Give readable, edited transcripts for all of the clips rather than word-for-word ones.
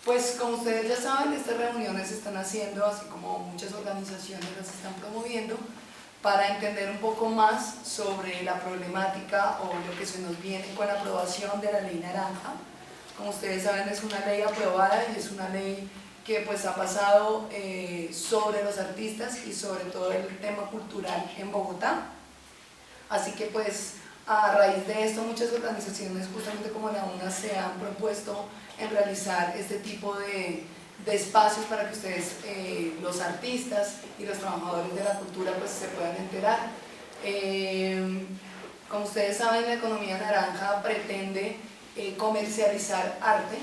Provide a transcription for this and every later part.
Pues como ustedes ya saben, estas reuniones se están haciendo, así como muchas organizaciones las están promoviendo, para entender un poco más sobre la problemática o lo que se nos viene con la aprobación de la Ley Naranja. Como ustedes saben, es una ley aprobada y es una ley que pues ha pasado sobre los artistas y sobre todo el tema cultural en Bogotá. Así que pues a raíz de esto muchas organizaciones justamente como la UNA se han propuesto en realizar este tipo de espacios para que ustedes, los artistas y los trabajadores de la cultura, pues se puedan enterar. Como ustedes saben, la economía naranja pretende comercializar arte,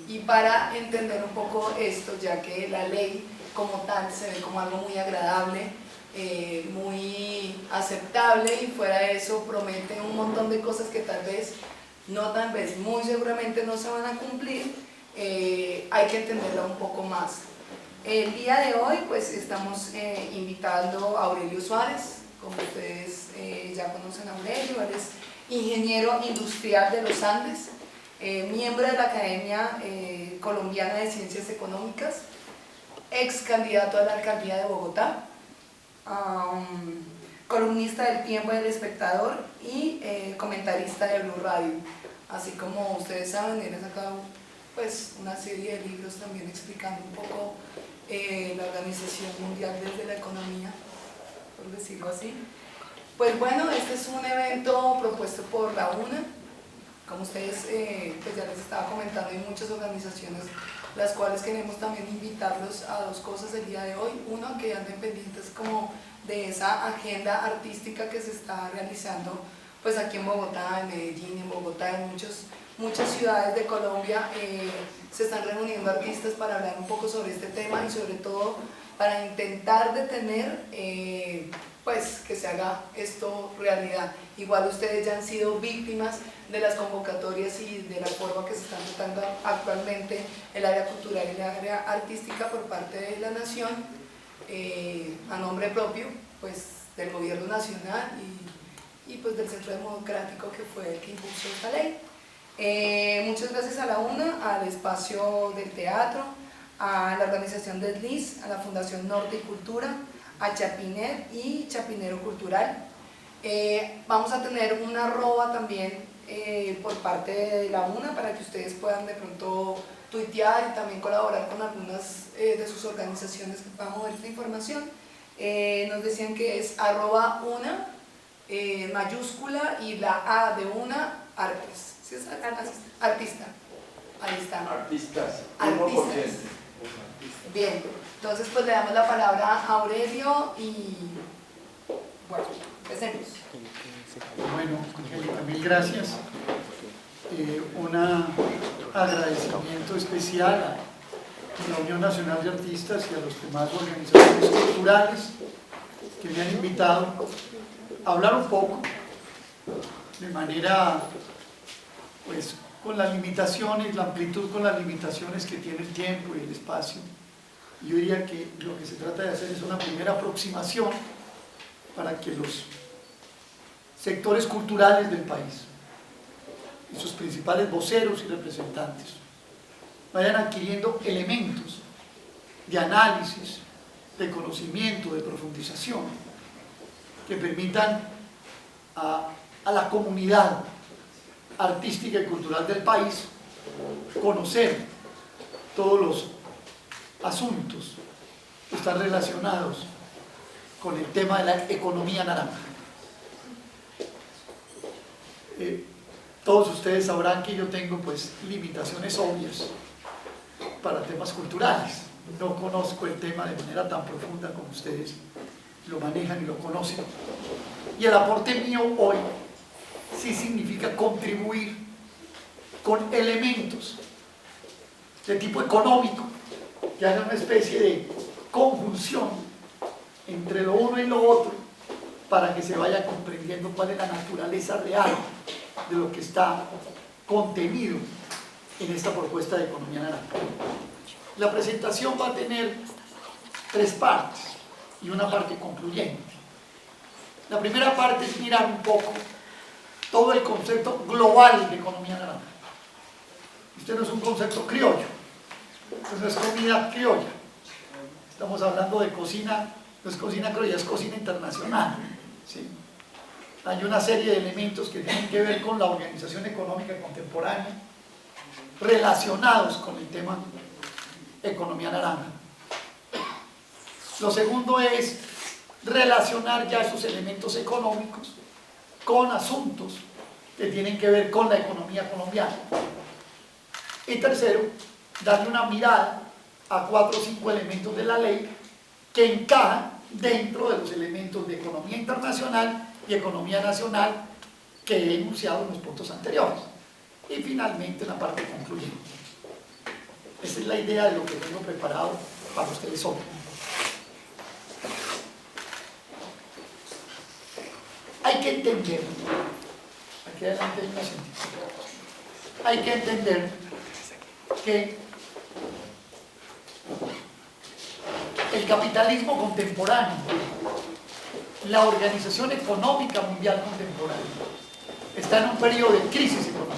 y para entender un poco esto, ya que la ley como tal se ve como algo muy agradable, muy aceptable, y fuera de eso promete un montón de cosas que tal vez, muy seguramente no se van a cumplir. Hay que entenderla un poco más. El día de hoy pues estamos invitando a Aurelio Suárez. Como ustedes ya conocen a Aurelio, él es ingeniero industrial de los Andes, miembro de la Academia Colombiana de Ciencias Económicas, ex candidato a la alcaldía de Bogotá, columnista del Tiempo y del Espectador y comentarista de Blue Radio. Así como ustedes saben, él ha sacado pues una serie de libros también explicando un poco la Organización Mundial desde la economía, por decirlo así. Pues bueno, este es un evento propuesto por la UNA. Como ustedes pues ya les estaba comentando, hay muchas organizaciones las cuales queremos también invitarlos a dos cosas el día de hoy. Uno, que anden pendientes como de esa agenda artística que se está realizando pues aquí en Bogotá, en Medellín, en Bogotá, en muchas ciudades de Colombia. Se están reuniendo artistas para hablar un poco sobre este tema y sobre todo para intentar detener pues que se haga esto realidad. Igual ustedes ya han sido víctimas de las convocatorias y de la forma que se están tratando actualmente el área cultural y el área artística por parte de la nación, a nombre propio pues del gobierno nacional y pues del Centro Democrático, que fue el que impulsó esta ley. Muchas gracias a la UNA, al espacio del teatro, a la organización Desliz, a la Fundación Norte y Cultura, a Chapiner y Chapinero Cultural. Vamos a tener una arroba también por parte de la UNA para que ustedes puedan de pronto tuitear y también colaborar con algunas de sus organizaciones que puedan mover esta información. Nos decían que es @una, mayúscula, y la A de UNA, artes. ¿Sí es artista? Ahí está. Artistas. Bien, entonces pues le damos la palabra a Aurelio y bueno, empecemos. Bueno, Angélica, mil gracias. Un agradecimiento especial a la Unión Nacional de Artistas y a las demás organizaciones culturales que me han invitado a hablar un poco de manera, pues, con las limitaciones, la amplitud con las limitaciones que tiene el tiempo y el espacio. Yo diría que lo que se trata de hacer es una primera aproximación para que los sectores culturales del país y sus principales voceros y representantes vayan adquiriendo elementos de análisis, de conocimiento, de profundización, que permitan a la comunidad artística y cultural del país conocer todos los asuntos que están relacionados con el tema de la economía naranja. Todos ustedes sabrán que yo tengo pues limitaciones obvias para temas culturales. No conozco el tema de manera tan profunda como ustedes lo manejan y lo conocen. Y el aporte mío hoy sí significa contribuir con elementos de tipo económico que hagan una especie de conjunción entre lo uno y lo otro para que se vaya comprendiendo cuál es la naturaleza real de lo que está contenido en esta propuesta de economía naranja. La presentación va a tener 3 partes y una parte concluyente. La primera parte es mirar un poco todo el concepto global de economía naranja. Este no es un concepto criollo, Pues no es comida criolla, estamos hablando de cocina, no es cocina criolla, es cocina internacional, ¿sí? Hay una serie de elementos que tienen que ver con la organización económica contemporánea relacionados con el tema economía naranja. Lo segundo es relacionar ya esos elementos económicos con asuntos que tienen que ver con la economía colombiana. Y tercero, darle una mirada a 4 o 5 elementos de la ley que encajan dentro de los elementos de economía internacional y economía nacional que he enunciado en los puntos anteriores. Y finalmente la parte concluyente. Esa es la idea de lo que tengo preparado para ustedes hoy. Hay que entender, aquí adelante hay una científica, hay que entender que el capitalismo contemporáneo, la organización económica mundial contemporánea, está en un periodo de crisis económica.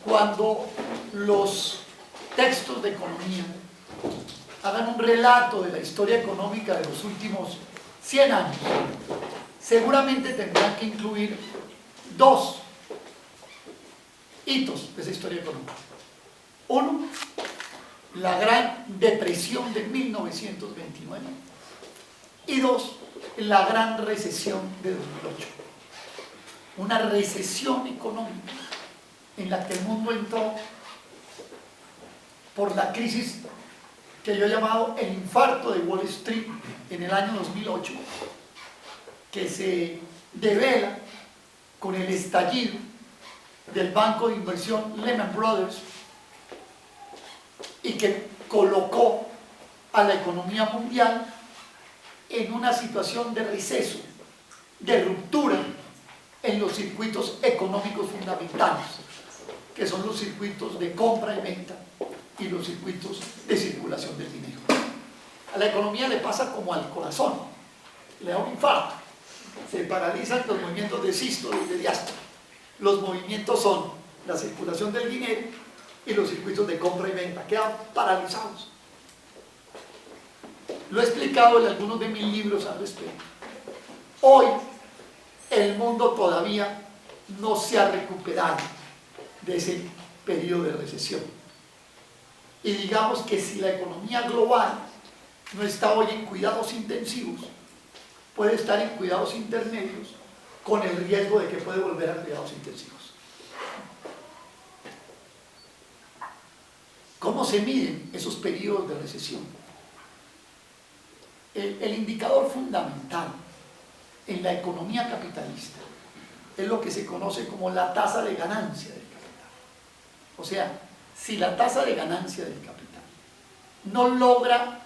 Cuando los textos de economía hagan un relato de la historia económica de los últimos 100 años, seguramente tendrán que incluir 2 hitos de esa historia económica. Uno, la Gran Depresión de 1929, y 2, la Gran Recesión de 2008. Una recesión económica en la que el mundo entró por la crisis que yo he llamado el infarto de Wall Street en el año 2008, que se devela con el estallido del banco de inversión Lehman Brothers y que colocó a la economía mundial en una situación de receso, de ruptura en los circuitos económicos fundamentales, que son los circuitos de compra y venta y los circuitos de circulación del dinero. A la economía le pasa como al corazón, le da un infarto, se paralizan los movimientos de sístole y de diástole. Los movimientos son la circulación del dinero y los circuitos de compra y venta, quedan paralizados. Lo he explicado en algunos de mis libros al respecto. Hoy el mundo todavía no se ha recuperado de ese periodo de recesión. Y digamos que si la economía global no está hoy en cuidados intensivos, puede estar en cuidados intermedios con el riesgo de que puede volver a cuidados intensivos. ¿Cómo se miden esos periodos de recesión? El indicador fundamental en la economía capitalista es lo que se conoce como la tasa de ganancia del capital. O sea, si la tasa de ganancia del capital no logra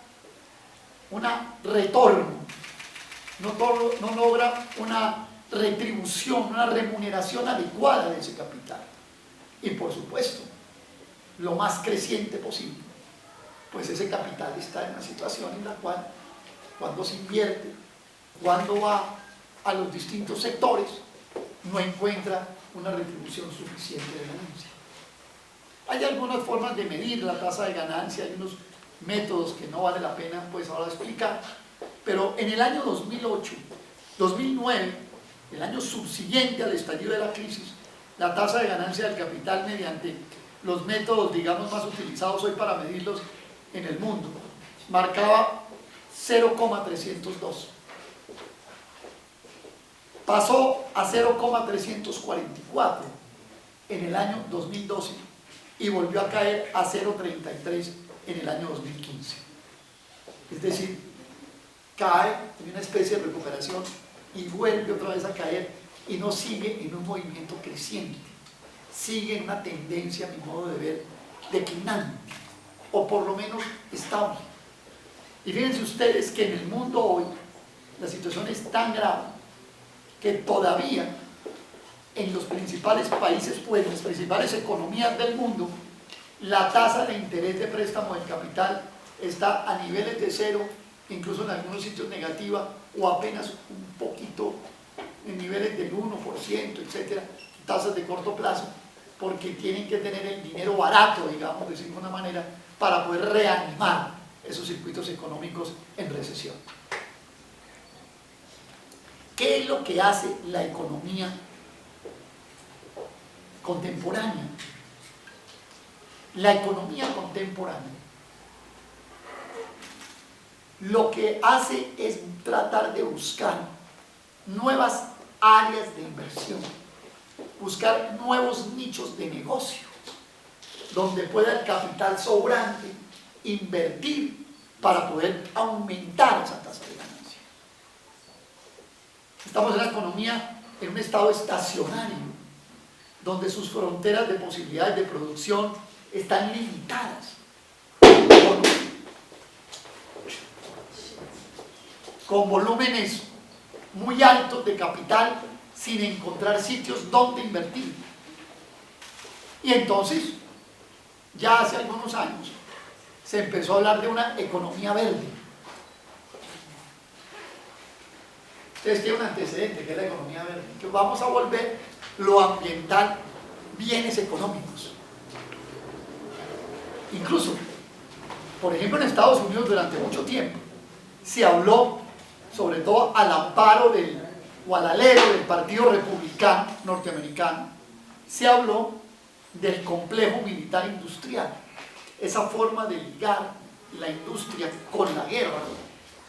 un retorno, no logra una retribución, una remuneración adecuada de ese capital, y por supuesto, lo más creciente posible, pues ese capital está en una situación en la cual, cuando se invierte, cuando va a los distintos sectores, no encuentra una retribución suficiente de ganancia. Hay algunas formas de medir la tasa de ganancia, hay unos métodos que no vale la pena pues ahora explicar, pero en el año 2008, 2009, el año subsiguiente al estallido de la crisis, la tasa de ganancia del capital mediante los métodos, digamos, más utilizados hoy para medirlos en el mundo, marcaba 0,302. Pasó a 0,344 en el año 2012 y volvió a caer a 0,33 en el año 2015. Es decir, cae en una especie de recuperación y vuelve otra vez a caer y no sigue en un movimiento creciente, sigue en una tendencia, a mi modo de ver, declinante, o por lo menos estable. Y fíjense ustedes que en el mundo hoy la situación es tan grave que todavía en los principales países, pues en las principales economías del mundo, la tasa de interés de préstamo del capital está a niveles de cero, incluso en algunos sitios negativa o apenas un poquito en niveles del 1%, etcétera, tasas de corto plazo, porque tienen que tener el dinero barato, digamos, de alguna manera, para poder reanimar esos circuitos económicos en recesión. ¿Qué es lo que hace la economía contemporánea? La economía contemporánea lo que hace es tratar de buscar nuevas áreas de inversión, buscar nuevos nichos de negocio, donde pueda el capital sobrante invertir para poder aumentar esa tasa de ganancia. Estamos en la economía en un estado estacionario, donde sus fronteras de posibilidades de producción están limitadas con volúmenes muy altos de capital sin encontrar sitios donde invertir. Y entonces, ya hace algunos años, se empezó a hablar de una economía verde. Ustedes tienen un antecedente, que es la economía verde, que vamos a volver lo ambiental bienes económicos. Incluso, por ejemplo, en Estados Unidos durante mucho tiempo se habló, sobre todo al amparo o al alero del Partido Republicano norteamericano, se habló del complejo militar industrial, esa forma de ligar la industria con la guerra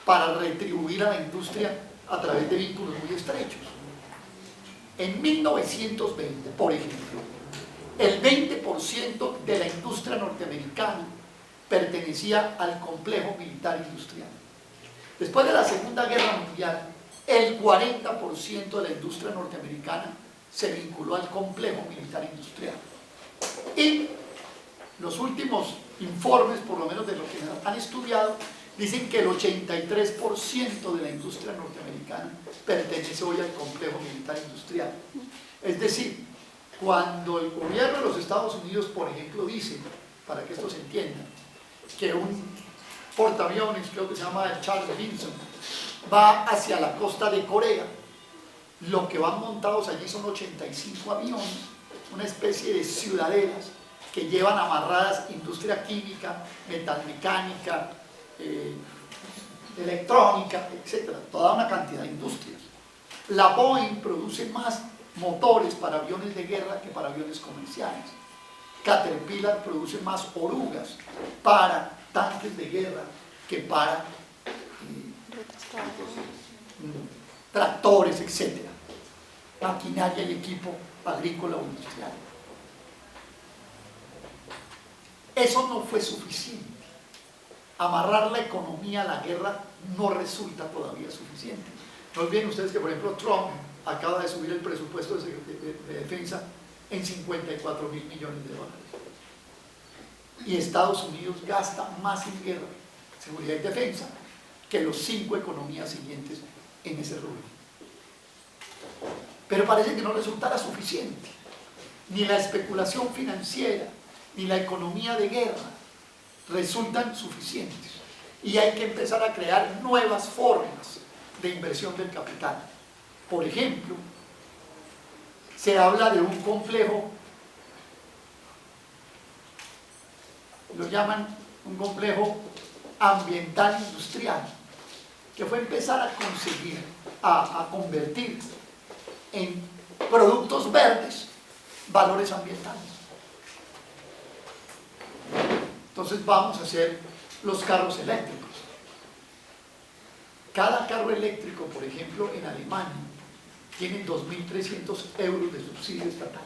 para retribuir a la industria a través de vínculos muy estrechos. En 1920, por ejemplo, el 20% de la industria norteamericana pertenecía al complejo militar industrial. Después de la Segunda Guerra Mundial, el 40% de la industria norteamericana se vinculó al complejo militar industrial. Y los últimos informes, por lo menos de lo que han estudiado, dicen que el 83% de la industria norteamericana pertenece hoy al complejo militar industrial. Es decir, cuando el gobierno de los Estados Unidos, por ejemplo, dice, para que esto se entienda, que un portaaviones, creo que se llama el Charles Vinson, va hacia la costa de Corea, lo que van montados allí son 85 aviones, una especie de ciudadelas que llevan amarradas industria química, metalmecánica, electrónica, etc. Toda una cantidad de industrias. La Boeing produce más motores para aviones de guerra que para aviones comerciales. Caterpillar produce más orugas para tanques de guerra que para tractores, etc. Maquinaria y equipo agrícola o industrial. Eso no fue suficiente. Amarrar la economía a la guerra no resulta todavía suficiente. No olviden ustedes que, por ejemplo, Trump acaba de subir el presupuesto de defensa en 54.000 millones de dólares. Y Estados Unidos gasta más en guerra, seguridad y defensa que los 5 economías siguientes en ese rubro. Pero parece que no resultará suficiente. Ni la especulación financiera, ni la economía de guerra resultan suficientes. Y hay que empezar a crear nuevas formas de inversión del capital. Por ejemplo, se habla de un complejo, lo llaman un complejo ambiental industrial, que fue empezar a conseguir, a convertir en productos verdes valores ambientales. Entonces vamos a hacer los carros eléctricos. Cada carro eléctrico, por ejemplo, en Alemania, tiene 2.300 euros de subsidio estatal.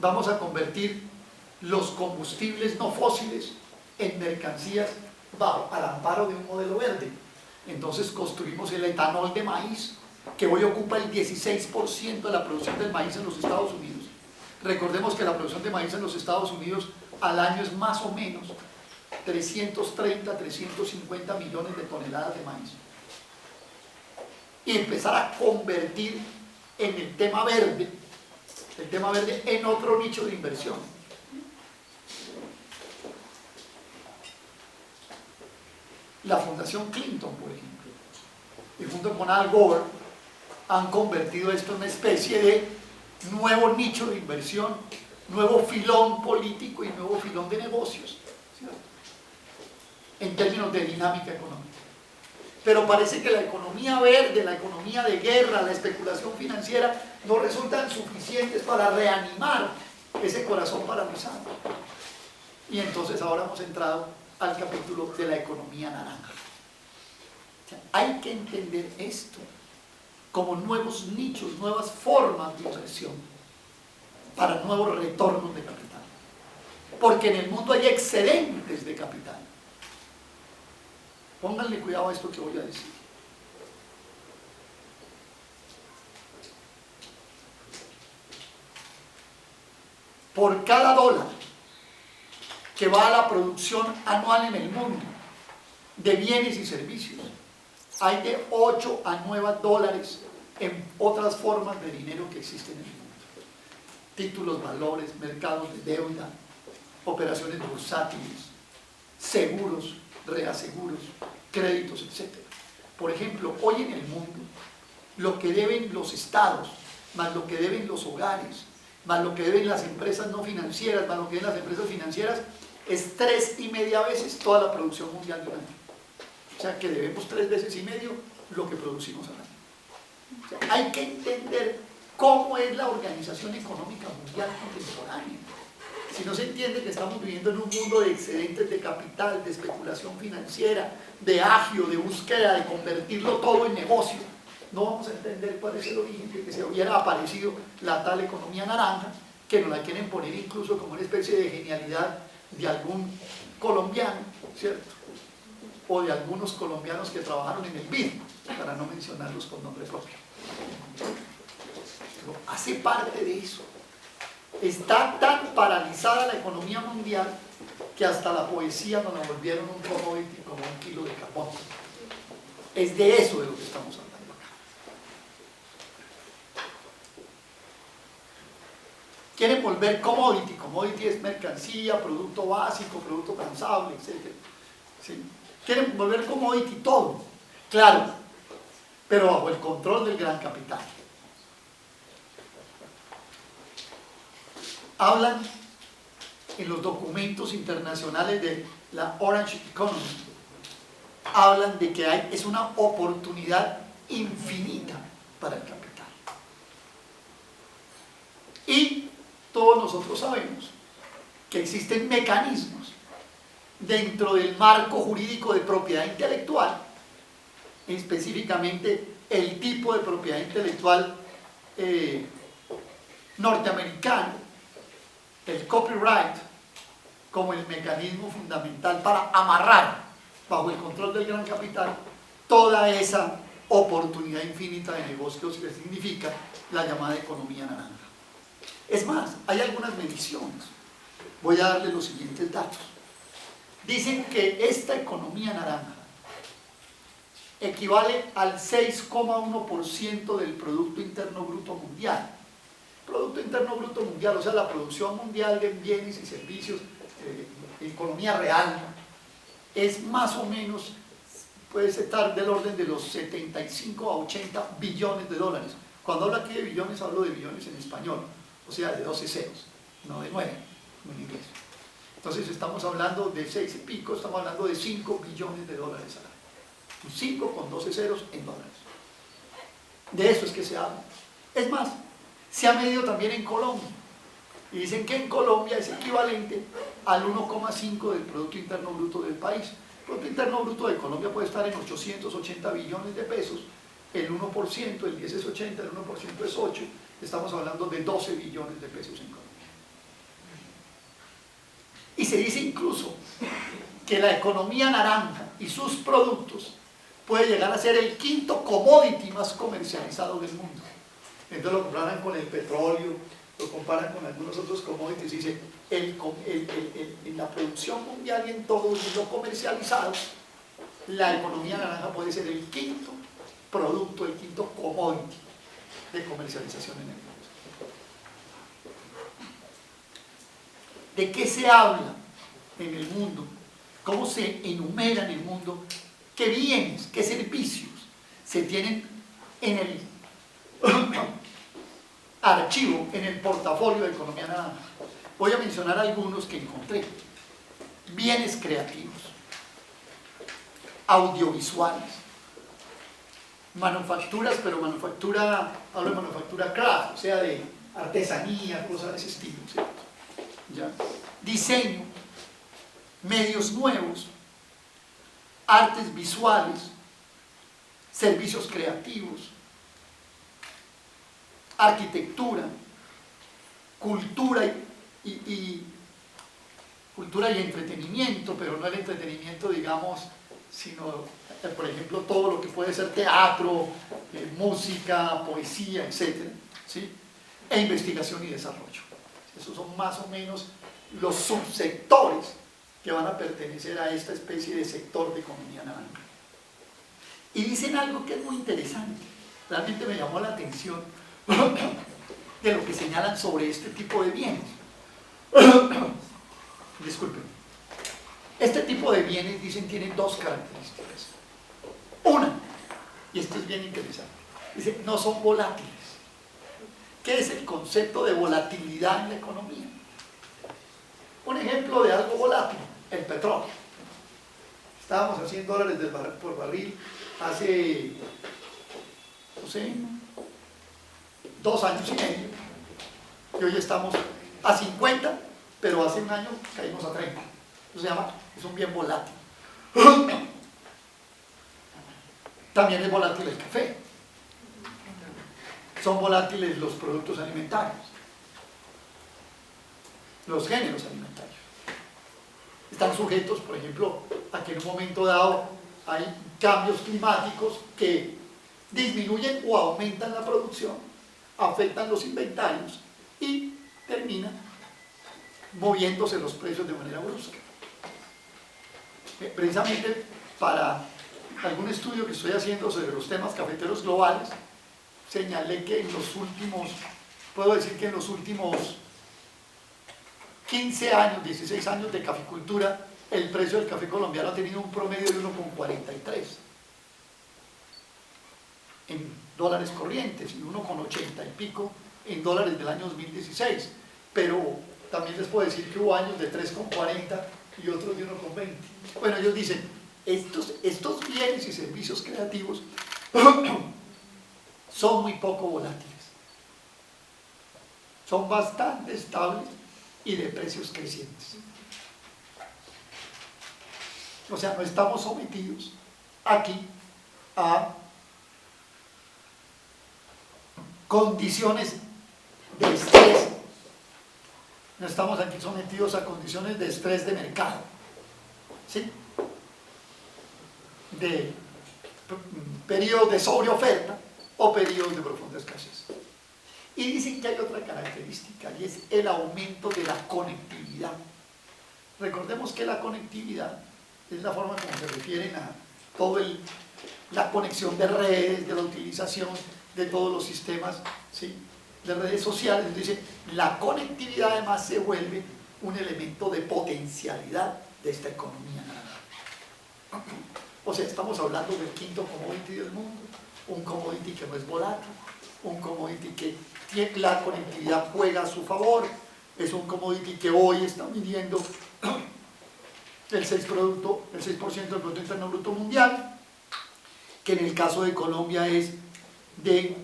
Vamos a convertir los combustibles no fósiles en mercancías al amparo de un modelo verde. Entonces construimos el etanol de maíz, que hoy ocupa el 16% de la producción del maíz en los Estados Unidos. Recordemos que la producción de maíz en los Estados Unidos al año es más o menos 330, 350 millones de toneladas de maíz. Y empezar a convertir en el tema verde en otro nicho de inversión. La Fundación Clinton, por ejemplo, y junto con Al Gore han convertido esto en una especie de nuevo nicho de inversión, nuevo filón político y nuevo filón de negocios, ¿cierto?, en términos de dinámica económica. Pero parece que la economía verde, la economía de guerra, la especulación financiera no resultan suficientes para reanimar ese corazón paralizado. Y entonces ahora hemos entrado al capítulo de la economía naranja. O sea, hay que entender esto como nuevos nichos, nuevas formas de inversión para nuevos retornos de capital. Porque en el mundo hay excedentes de capital. Pónganle cuidado a esto que voy a decir. Por cada dólar que va a la producción anual en el mundo de bienes y servicios, hay de 8 a 9 dólares en otras formas de dinero que existen en el mundo. Títulos, valores, mercados de deuda, operaciones bursátiles, seguros, reaseguros, créditos, etc. Por ejemplo, hoy en el mundo, lo que deben los estados, más lo que deben los hogares, más lo que deben las empresas no financieras, más lo que deben las empresas financieras, es 3,5 veces toda la producción mundial de un año. O sea que debemos 3,5 veces lo que producimos al año. O sea, hay que entender cómo es la organización económica mundial contemporánea. Si no se entiende que estamos viviendo en un mundo de excedentes de capital, de especulación financiera, de agio, de búsqueda de convertirlo todo en negocio, no vamos a entender cuál es el origen de que se hubiera aparecido la tal economía naranja, que nos la quieren poner incluso como una especie de genialidad de algún colombiano, ¿cierto?, o de algunos colombianos que trabajaron en el BID, para no mencionarlos con nombre propio. Pero hace parte de eso. Está tan paralizada la economía mundial que hasta la poesía nos la volvieron un commodity como 1 kilo de carbón. Es de eso de lo que estamos hablando acá. Quieren volver commodity. Commodity es mercancía, producto básico, producto transable, etc. ¿Sí? Quieren volver commodity todo. Claro, pero bajo el control del gran capital. Hablan en los documentos internacionales de la Orange Economy, hablan de que es una oportunidad infinita para el capital. Y todos nosotros sabemos que existen mecanismos dentro del marco jurídico de propiedad intelectual, específicamente el tipo de propiedad intelectual norteamericano, el copyright, como el mecanismo fundamental para amarrar bajo el control del gran capital toda esa oportunidad infinita de negocios que significa la llamada economía naranja. Es más, hay algunas mediciones. Voy a darles los siguientes datos. Dicen que esta economía naranja equivale al 6,1% del Producto Interno Bruto Mundial. Producto Interno Bruto Mundial, o sea, la producción mundial de bienes y servicios, economía real, es más o menos, puede estar del orden de los 75 a 80 billones de dólares. Cuando hablo aquí de billones, hablo de billones en español, o sea, de 12 ceros, no de 9, como en inglés. Entonces estamos hablando de 6 y pico, estamos hablando de 5 billones de dólares al año. 5 con 12 ceros en dólares. De eso es que se habla. Es más, se ha medido también en Colombia. Y dicen que en Colombia es equivalente al 1,5 del Producto Interno Bruto del país. El Producto Interno Bruto de Colombia puede estar en 880 billones de pesos. El 1%, el 10 es 80, el 1% es 8. Estamos hablando de 12 billones de pesos en Colombia. Y se dice incluso que la economía naranja y sus productos puede llegar a ser el 5º commodity más comercializado del mundo. Entonces lo comparan con el petróleo, lo comparan con algunos otros commodities y dicen, en la producción mundial y en todo lo comercializado, la economía naranja puede ser el 5º producto, el 5º commodity de comercialización en el mundo. ¿De qué se habla en el mundo? ¿Cómo se enumera en el mundo? ¿Qué bienes, qué servicios se tienen en el archivo, en el portafolio de Economía Naranja. Voy a mencionar algunos que encontré. Bienes creativos, audiovisuales, manufacturas, pero manufactura, hablo de manufactura craft, o sea, de artesanía, cosas de ese estilo, ¿cierto? ¿Ya? Diseño, medios nuevos, artes visuales, servicios creativos, arquitectura, cultura cultura y entretenimiento, pero no el entretenimiento, digamos, sino, por ejemplo, todo lo que puede ser teatro, música, poesía, etc., ¿sí? E investigación y desarrollo. Esos son más o menos los subsectores que van a pertenecer a esta especie de sector de economía naranja. Y dicen algo que es muy interesante, realmente me llamó la atención de lo que señalan sobre este tipo de bienes. Disculpen. Este tipo de bienes, dicen, tienen dos características. Una, y esto es bien interesante, dice, no son volátiles. ¿Qué es el concepto de volatilidad en la economía? Un ejemplo de algo volátil, el petróleo. Estábamos a $100 por barril hace, no sé, 2 años y medio, y hoy estamos a 50, pero hace un año caímos a 30. Eso se llama, es un bien volátil. También es volátil el café. Son volátiles los productos alimentarios, los géneros alimentarios. Están sujetos, por ejemplo, a que en un momento dado hay cambios climáticos que disminuyen o aumentan la producción, afectan los inventarios y terminan moviéndose los precios de manera brusca. Precisamente para algún estudio que estoy haciendo sobre los temas cafeteros globales, señalé que en los últimos, puedo decir que en los últimos 15 años, 16 años de caficultura, el precio del café colombiano ha tenido un promedio de 1,43 en dólares corrientes y 1,80 y pico en dólares del año 2016, pero también les puedo decir que hubo años de 3,40 y otros de 1,20. Bueno, ellos dicen, estos bienes y servicios creativos son muy poco volátiles, son bastante estables y de precios crecientes. O sea, no estamos sometidos aquí a condiciones de estrés, no estamos aquí sometidos a condiciones de estrés de mercado, ¿sí? De periodos de sobreoferta o periodos de profunda escasez. Y dicen que hay otra característica y es el aumento de la conectividad. Recordemos que la conectividad es la forma como se refieren a toda la conexión de redes, de la utilización de todos los sistemas, ¿sí?, de redes sociales. Dice, la conectividad además se vuelve un elemento de potencialidad de esta economía. O sea, estamos hablando del quinto commodity del mundo, un commodity que no es volátil, un commodity que la conectividad juega a su favor, es un commodity que hoy está midiendo el 6% del Producto Interno Bruto Mundial, que en el caso de Colombia es de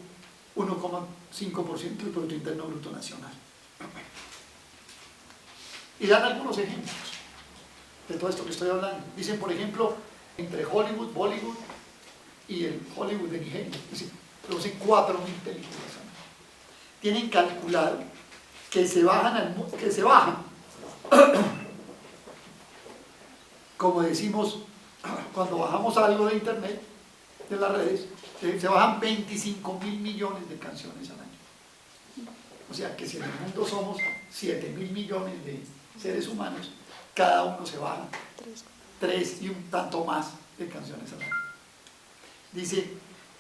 1,5% del Producto Interno Bruto Nacional. Y dan algunos ejemplos de todo esto que estoy hablando. Dicen, por ejemplo, entre Hollywood, Bollywood y el Hollywood de Nigeria, es decir, producen 4.000 películas. Tienen calculado que se bajan, como decimos cuando bajamos algo de internet, de las redes, se bajan 25.000 millones de canciones al año. O sea que si en el mundo somos 7.000 millones de seres humanos, cada uno se baja 3 y un tanto más de canciones al año. Dice,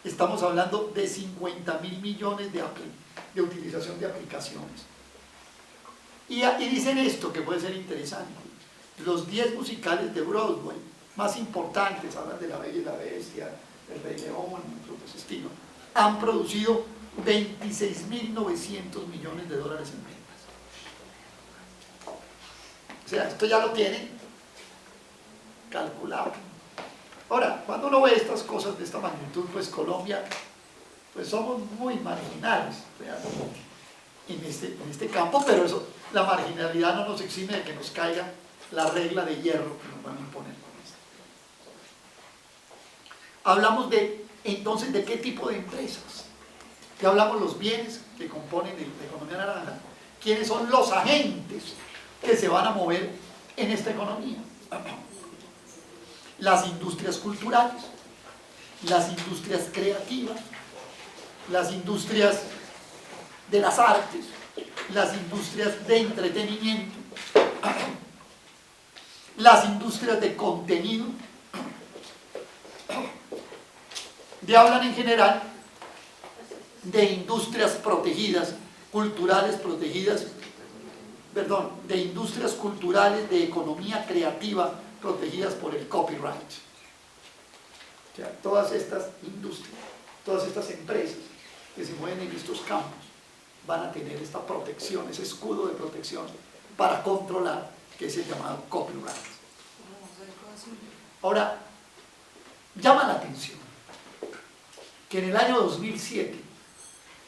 estamos hablando de 50.000 millones de utilización de aplicaciones. Y dicen esto que puede ser interesante: los 10 musicales de Broadway más importantes, hablan de La Bella y la Bestia, El Rey León, otros estilos, han producido 26.900 millones de dólares en ventas. O sea, esto ya lo tienen calculado. Ahora, cuando uno ve estas cosas de esta magnitud, pues Colombia, pues somos muy marginales realmente en este campo, pero eso, la marginalidad no nos exime de que nos caiga la regla de hierro que nos van a imponer con esto. Hablamos entonces de qué tipo de empresas. Ya hablamos los bienes que componen la economía naranja, quiénes son los agentes que se van a mover en esta economía. Las industrias culturales, las industrias creativas, las industrias de las artes, las industrias de entretenimiento, las industrias de contenido, de hablan en general de industrias protegidas, culturales protegidas, perdón, de industrias culturales de economía creativa protegidas por el copyright. O sea, todas estas industrias, todas estas empresas que se mueven en estos campos van a tener esta protección, ese escudo de protección para controlar, que es el llamado copyright. Ahora, llama la atención que en el año 2007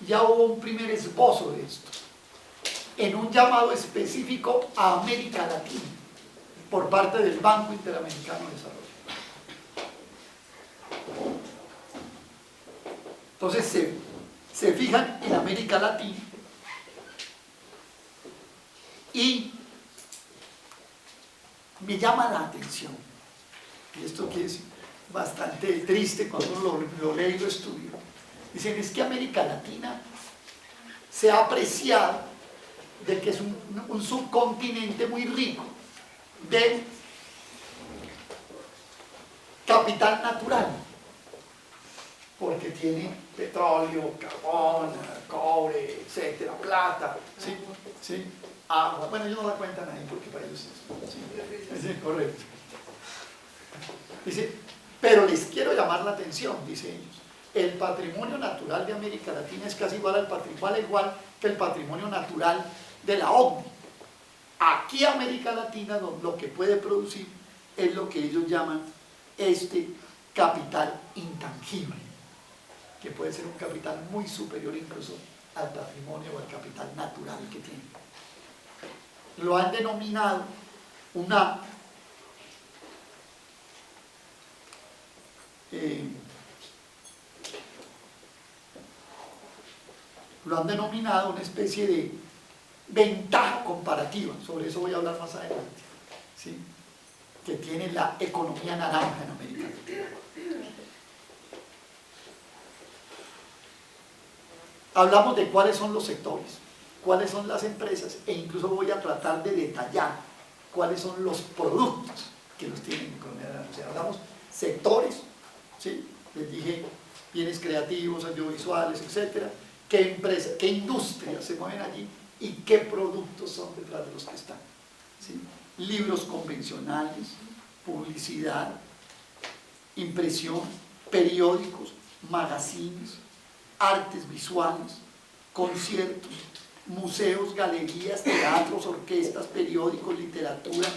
ya hubo un primer esbozo de esto, en un llamado específico a América Latina, por parte del Banco Interamericano de Desarrollo. Entonces se fijan en América Latina y me llama la atención, y esto que es bastante triste cuando uno lo lee y lo estudia. Dicen, es que América Latina se ha apreciado de que es un subcontinente muy rico de capital natural, porque tiene petróleo, carbón, cobre, etcétera, plata, ¿sí? ¿Sí? Agua. Bueno, ellos no dan cuenta a nadie porque para ellos es ¿sí? Sí, correcto. Dice, pero les quiero llamar la atención, dice ellos. El patrimonio natural de América Latina es casi igual que el patrimonio natural de la OCDE. Aquí América Latina lo que puede producir es lo que ellos llaman este capital intangible, que puede ser un capital muy superior incluso al patrimonio o al capital natural que tiene. Lo han denominado una especie de ventaja comparativa, sobre eso voy a hablar más adelante, ¿sí? Que tiene la economía naranja en América Latina. Hablamos de cuáles son los sectores, cuáles son las empresas, e incluso voy a tratar de detallar cuáles son los productos que los tienen en economía naranja. O sea, hablamos sectores, ¿sí? Les dije bienes creativos, audiovisuales, etcétera, qué empresas, qué industrias se mueven allí y qué productos son detrás de los que están, ¿sí? Libros convencionales, publicidad, impresión, periódicos, magazines, artes visuales, conciertos, museos, galerías, teatros, orquestas, periódicos, literatura,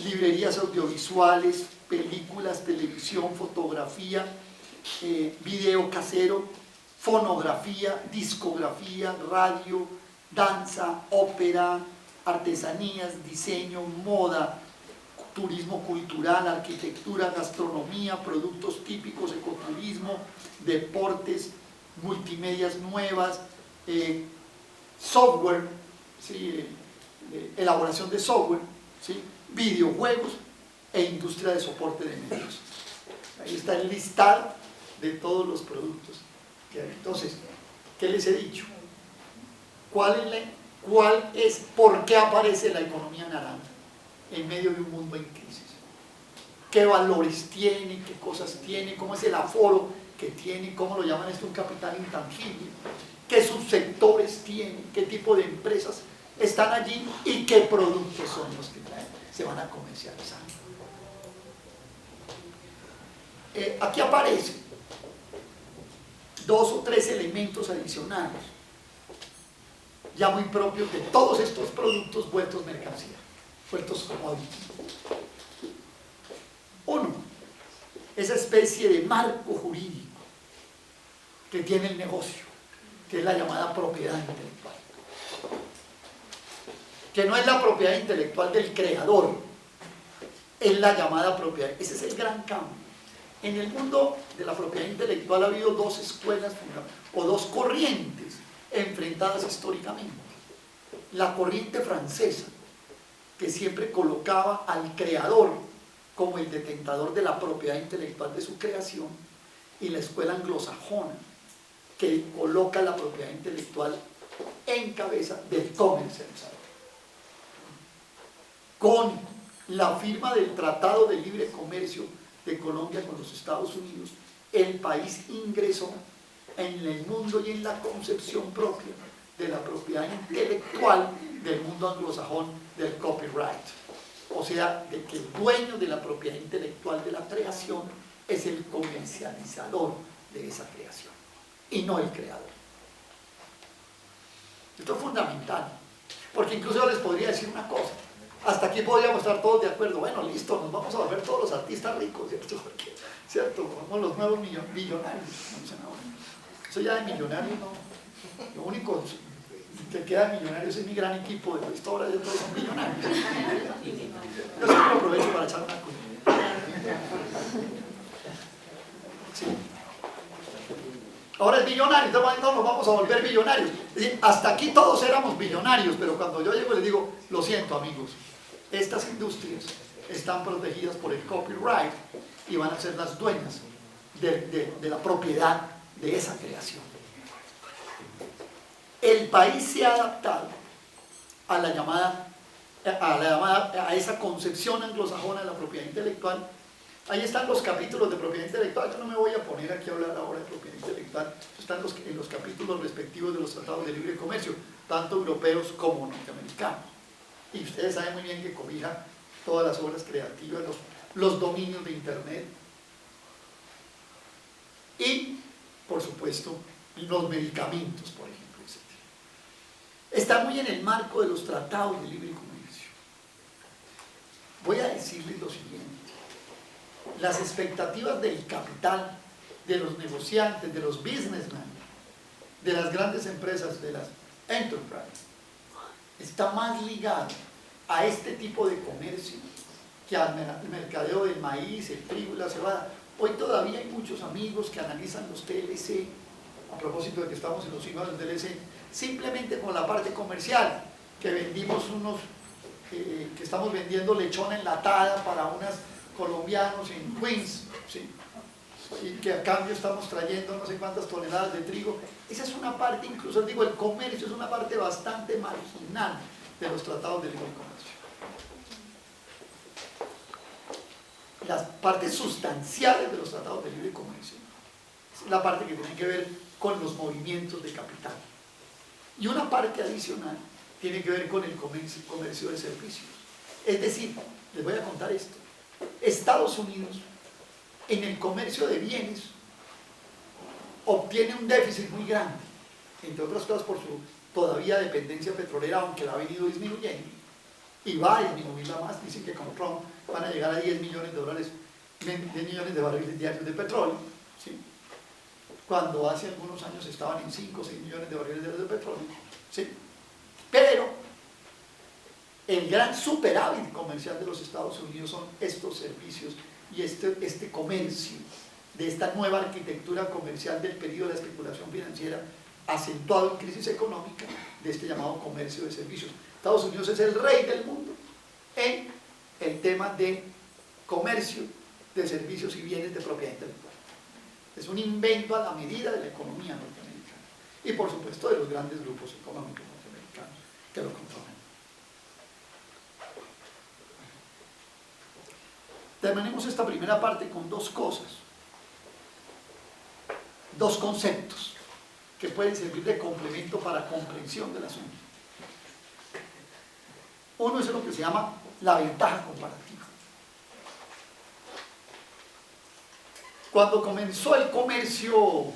librerías audiovisuales, películas, televisión, fotografía, video casero, fonografía, discografía, radio, danza, ópera, artesanías, diseño, moda, turismo cultural, arquitectura, gastronomía, productos típicos, ecoturismo, deportes, multimedias nuevas, software, ¿sí? Elaboración de software, ¿sí? Videojuegos e industria de soporte de medios. Ahí está el listado de todos los productos que hay. Entonces, ¿qué les he dicho? ¿Por qué aparece la economía naranja en medio de un mundo en crisis? ¿Qué valores tiene? ¿Qué cosas tiene? ¿Cómo es el aforo que tiene? ¿Cómo lo llaman esto? Un capital intangible. ¿Qué subsectores tiene? ¿Qué tipo de empresas están allí? ¿Y qué productos son los que se van a comercializar? aquí aparecen dos o tres elementos adicionales, ya muy propios de todos estos productos vueltos mercancía, vueltos commodities. Uno, esa especie de marco jurídico que tiene el negocio, que es la llamada propiedad intelectual, que no es la propiedad intelectual del creador, es la llamada propiedad. Ese es el gran cambio. En el mundo de la propiedad intelectual ha habido dos escuelas o dos corrientes enfrentadas históricamente. La corriente francesa, que siempre colocaba al creador como el detentador de la propiedad intelectual de su creación, y la escuela anglosajona, que coloca la propiedad intelectual en cabeza del comercializador. Con la firma del Tratado de Libre Comercio de Colombia con los Estados Unidos, el país ingresó en el mundo y en la concepción propia de la propiedad intelectual del mundo anglosajón del copyright. O sea, de que el dueño de la propiedad intelectual de la creación es el comercializador de esa creación y no el creador. Esto es fundamental, porque incluso yo les podría decir una cosa. Hasta aquí podríamos estar todos de acuerdo. Bueno, listo, nos vamos a volver todos los artistas ricos, ¿cierto? Porque, ¿cierto? Somos los nuevos millonarios. Eso ya de millonarios no. Lo único que queda de millonarios es mi gran equipo de historia, de todos son millonarios. Yo siempre lo aprovecho para echar una cosa. Sí. Ahora es millonario, entonces nos vamos a volver millonarios. Es decir, hasta aquí todos éramos millonarios, pero cuando yo llego les digo, lo siento amigos, estas industrias están protegidas por el copyright y van a ser las dueñas de la propiedad de esa creación. El país se ha adaptado a esa concepción anglosajona de la propiedad intelectual. Ahí están los capítulos de propiedad intelectual. Yo no me voy a poner aquí a hablar ahora de propiedad intelectual. Están en los capítulos respectivos de los tratados de libre comercio, tanto europeos como norteamericanos. Y ustedes saben muy bien que cobija todas las obras creativas, los dominios de Internet. Y, por supuesto, los medicamentos, por ejemplo, etc. Está muy en el marco de los tratados de libre comercio. Voy a decirles lo siguiente. Las expectativas del capital, de los negociantes, de los businessmen, de las grandes empresas, de las enterprises, está más ligado a este tipo de comercio que al mercadeo del maíz, el trigo y la cebada. Hoy todavía hay muchos amigos que analizan los TLC, a propósito de que estamos en los siglos del TLC, simplemente con la parte comercial, que vendimos que estamos vendiendo lechona enlatada para unas colombianos en Queens, ¿sí? Y que a cambio estamos trayendo no sé cuántas toneladas de trigo. Esa es una parte, incluso digo, el comercio es una parte bastante marginal de los tratados de libre comercio. Las partes sustanciales de los tratados de libre comercio es la parte que tiene que ver con los movimientos de capital. Y una parte adicional tiene que ver con el comercio de servicios. Es decir, les voy a contar esto. Estados Unidos, en el comercio de bienes, obtiene un déficit muy grande, entre otras cosas por su todavía dependencia petrolera, aunque la ha venido disminuyendo, y va a disminuirla más. Dicen que con Trump van a llegar a 10 millones de dólares, 10 millones de barriles diarios de petróleo, ¿sí? Cuando hace algunos años estaban en 5 o 6 millones de barriles diarios de petróleo, ¿sí? Pero el gran superávit comercial de los Estados Unidos son estos servicios y este comercio, de esta nueva arquitectura comercial del periodo de la especulación financiera, acentuado en crisis económica, de este llamado comercio de servicios. Estados Unidos es el rey del mundo en el tema de comercio de servicios y bienes de propiedad intelectual. Es un invento a la medida de la economía norteamericana y, por supuesto, de los grandes grupos económicos norteamericanos que lo controlan. Terminemos esta primera parte con dos cosas, dos conceptos que pueden servir de complemento para comprensión del asunto. Uno es lo que se llama la ventaja comparativa. Cuando comenzó el comercio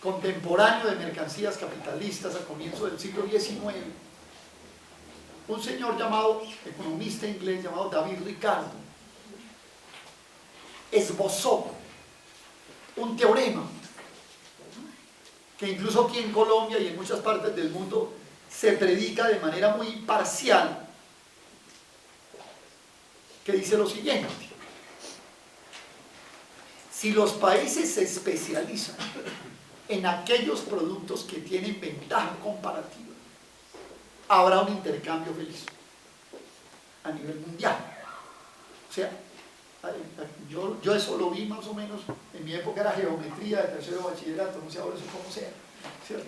contemporáneo de mercancías capitalistas a comienzos del siglo XIX, un señor economista inglés llamado David Ricardo, esbozó un teorema que incluso aquí en Colombia y en muchas partes del mundo se predica de manera muy parcial, que dice lo siguiente: si los países se especializan en aquellos productos que tienen ventaja comparativa, habrá un intercambio feliz a nivel mundial. O sea, yo eso lo vi más o menos, en mi época era geometría de tercero bachillerato, no sé ahora eso cómo sea, ¿cierto?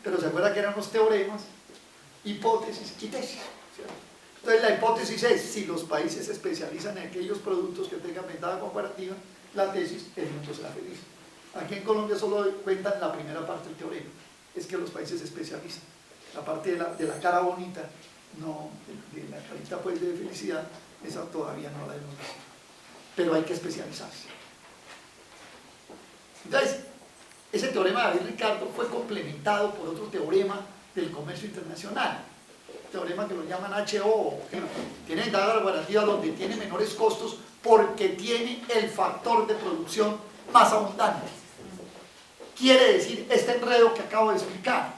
Pero se acuerda que eran los teoremas, hipótesis y tesis, ¿cierto? Entonces la hipótesis es, si los países se especializan en aquellos productos que tengan ventaja comparativa, la tesis, el mundo será feliz. Aquí en Colombia solo cuentan la primera parte del teorema, es que los países se especializan. La parte de la cara bonita, no, de la carita pues de felicidad, esa todavía no la hemos visto. Pero hay que especializarse. Entonces, ese teorema de David Ricardo fue complementado por otro teorema del comercio internacional, teorema que lo llaman HO, tiene ventaja comparativa donde tiene menores costos porque tiene el factor de producción más abundante. Quiere decir este enredo que acabo de explicar,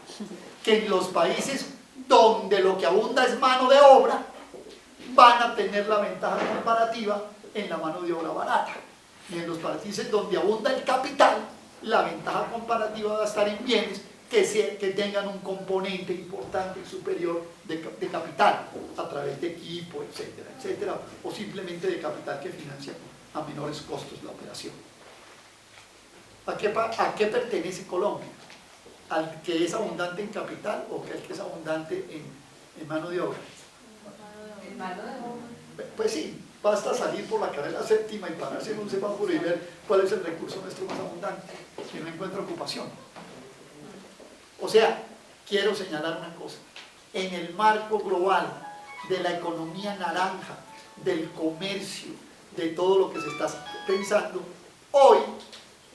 que en los países donde lo que abunda es mano de obra, van a tener la ventaja comparativa en la mano de obra barata. Y en los países donde abunda el capital, la ventaja comparativa va a estar en bienes que tengan un componente importante y superior de capital, a través de equipo, etcétera, etcétera, o simplemente de capital que financia a menores costos la operación. ¿A qué pertenece Colombia? ¿Al que es abundante en capital o al que es abundante en mano de obra? En mano de obra. Pues sí, basta salir por la carrera séptima y pararse en un semáforo y ver cuál es el recurso nuestro más abundante, si no encuentra ocupación. O sea, quiero señalar una cosa: en el marco global de la economía naranja, del comercio, de todo lo que se está pensando, hoy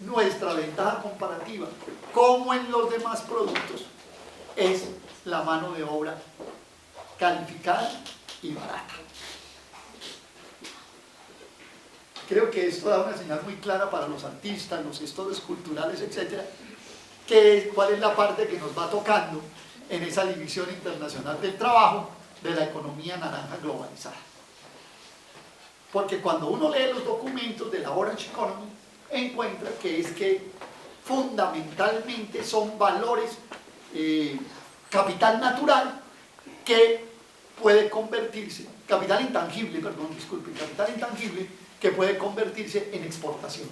nuestra ventaja comparativa, como en los demás productos, es la mano de obra calificada y barata. Creo que esto da una señal muy clara para los artistas, los gestores culturales, etcétera, cuál es la parte que nos va tocando en esa división internacional del trabajo de la economía naranja globalizada. Porque cuando uno lee los documentos de la Orange Economy, encuentra que fundamentalmente son valores, capital natural que puede convertirse, capital intangible que puede convertirse en exportación.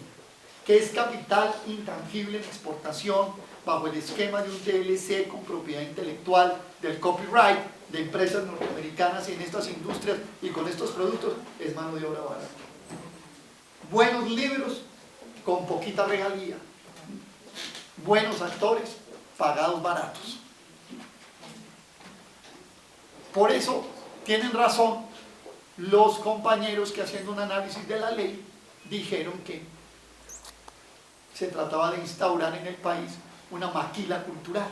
¿Qué es capital intangible en exportación bajo el esquema de un DLC con propiedad intelectual, del copyright de empresas norteamericanas en estas industrias y con estos productos? Es mano de obra barata. Buenos libros con poquita regalía, buenos actores pagados baratos. Por eso tienen razón los compañeros que, haciendo un análisis de la ley, dijeron que se trataba de instaurar en el país una maquila cultural.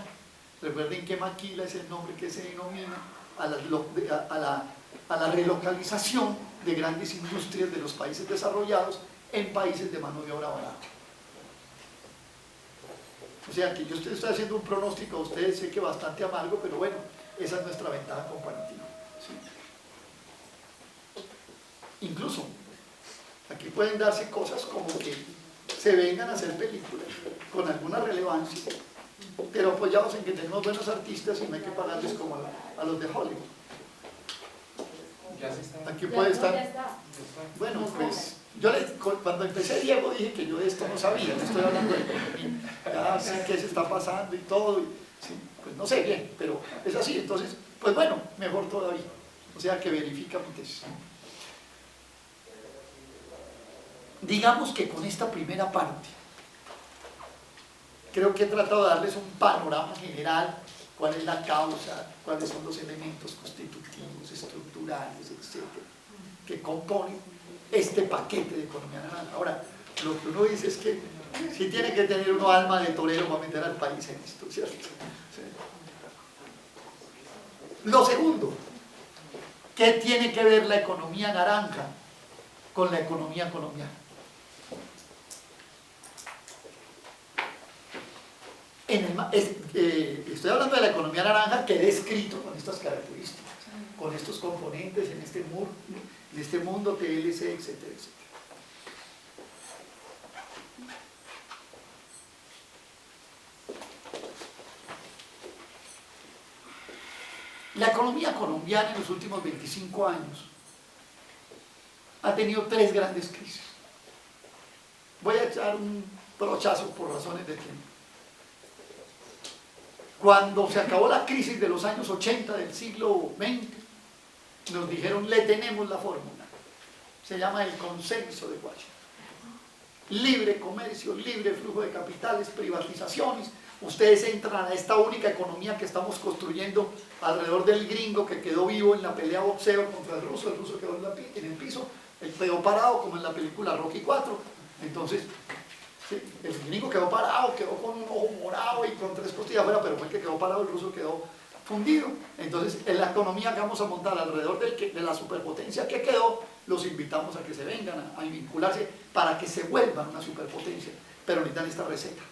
Recuerden que maquila es el nombre que se denomina a la relocalización de grandes industrias de los países desarrollados en países de mano de obra barata. O sea que yo estoy haciendo un pronóstico a ustedes, sé que bastante amargo, pero bueno, esa es nuestra ventaja comparativa, ¿sí? Incluso aquí pueden darse cosas como que se vengan a hacer películas con alguna relevancia, pero apoyados en que tenemos buenos artistas y no hay que pagarles como a los de Hollywood. Aquí puede estar. Bueno, pues yo cuando empecé Diego dije que yo de esto no sabía, no estoy hablando de economía, ya sé qué se está pasando y todo, sí, pues no sé bien, pero es así. Entonces, pues bueno, mejor todavía, o sea que verifica mi tesis. Digamos que con esta primera parte creo que he tratado de darles un panorama general, cuál es la causa, cuáles son los elementos constitutivos, estructurales, etcétera, que componen este paquete de economía naranja. Ahora, Lo que uno dice es que sí tiene que tener uno alma de torero para meter al país en esto, ¿cierto? Sí. Lo segundo, ¿qué tiene que ver la economía naranja con la economía colombiana? Estoy hablando de la economía naranja que he descrito con estas características, con estos componentes en este mundo TLC, etcétera, etcétera. La economía colombiana en los últimos 25 años ha tenido 3 grandes crisis. Voy a echar un brochazo por razones de tiempo. Cuando se acabó la crisis de los años 80 del siglo XX, nos dijeron, le tenemos la fórmula. Se llama el consenso de Washington. Libre comercio, libre flujo de capitales, privatizaciones. Ustedes entran a esta única economía que estamos construyendo alrededor del gringo que quedó vivo en la pelea boxeo contra el ruso quedó en el piso, él quedó parado como en la película Rocky 4. Entonces, sí, el gringo quedó parado, quedó con un ojo morado y con 3 costillas afuera, pero fue el que quedó parado, el ruso quedó fundido. Entonces, en la economía que vamos a montar alrededor de la superpotencia que quedó, los invitamos a que se vengan a vincularse para que se vuelvan una superpotencia, pero necesitan esta receta.